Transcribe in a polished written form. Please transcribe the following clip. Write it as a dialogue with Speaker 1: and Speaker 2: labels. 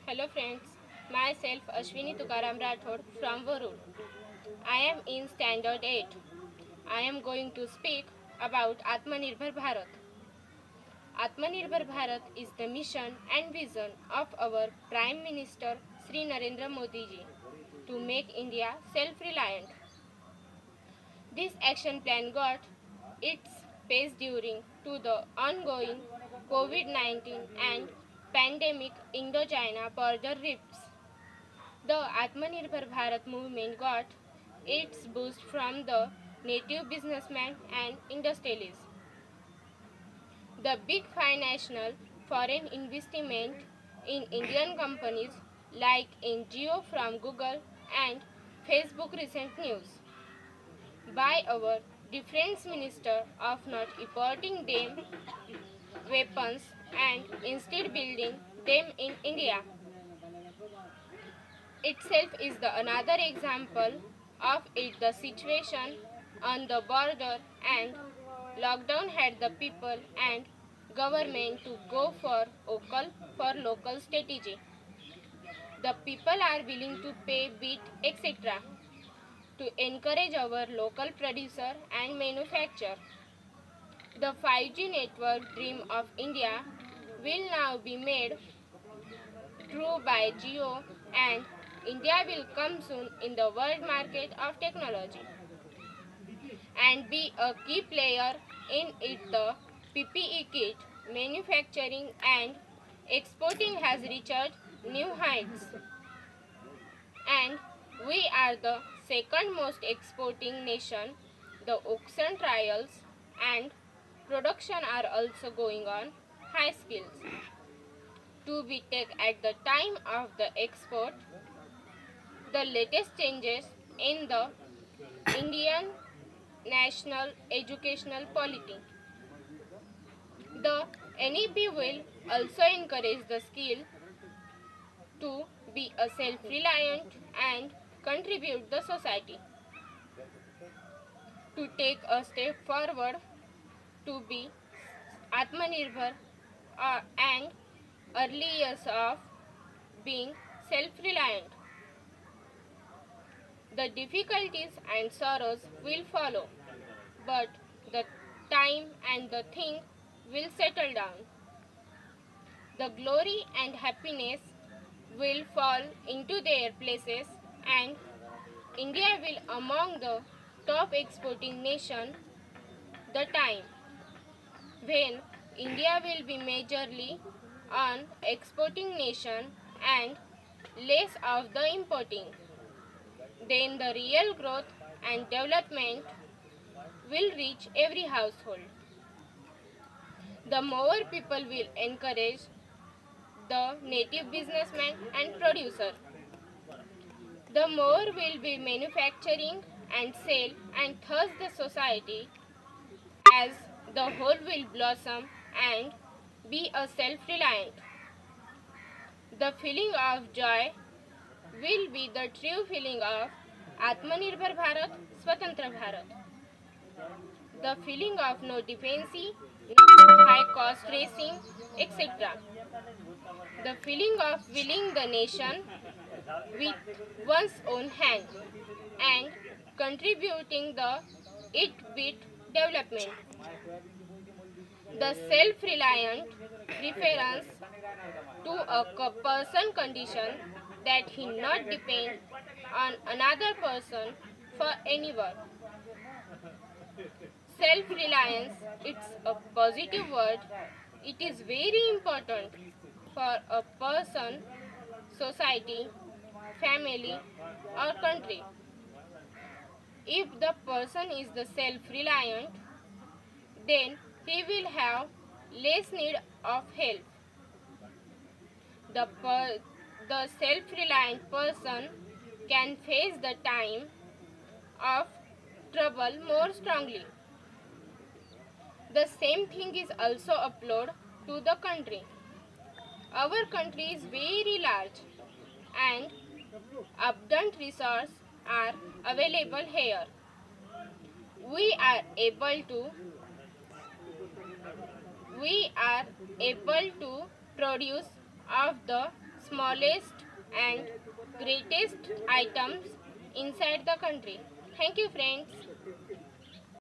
Speaker 1: Hello friends, myself Ashwini Tukaram Rathod from Varur. I am in Standard 8. I am going to speak about Atmanirbhar Bharat. Atmanirbhar Bharat is the mission and vision of our Prime Minister Sri Narendra Modi ji to make India self-reliant. This action plan got its pace during to the ongoing COVID-19 and pandemic Indo-China border rifts. The Atmanirbhar Bharat movement got its boost from the native businessmen and industrialists. The big financial foreign investment in Indian companies like in Jio from Google and Facebook recent news by our defense minister of not importing them weapons and instead building them in India itself is the another example of it. The situation on the border and lockdown had the people and government to go for local strategy. The people are willing to pay bit etc. to encourage our local producer and manufacture. The 5G network dream of India will now be made true by Jio, and India will come soon in the world market of technology and be a key player in it. The PPE kit manufacturing and exporting has reached new heights, and we are the second most exporting nation. The auction trials and production are also going on high skills to be taken at the time of the export. The latest changes in the Indian national educational policy. The NEP will also encourage the skill to be a self-reliant and contribute the society. To take a step forward to be Atmanirbhar and early years of being self-reliant. The difficulties and sorrows will follow, but the time and the thing will settle down. The glory and happiness will fall into their places, and India will among the top exporting nation. The time when India will be majorly an exporting nation and less of the importing, then the real growth and development will reach every household. The more people will encourage the native businessman and producer, the more will be manufacturing and sell, and thus the society as the whole will blossom and be a self-reliant. The feeling of joy will be the true feeling of Atmanirbhar Bharat, Swatantra Bharat. The feeling of no dependency, no high cost racing, etc. The feeling of willing the nation with one's own hand and contributing the it bit development. The self-reliant reference to a person condition that he not depend on another person for any work. Self-reliance, it's a positive word. It is very important for a person, society, family or country. If the person is the self-reliant, then he will have less need of help. The self-reliant person can face the time of trouble more strongly. The same thing is also applied to the country. Our country is very large and abundant resources are available here. We are able are able to produce of the smallest and greatest items inside the country. Thank you, friends.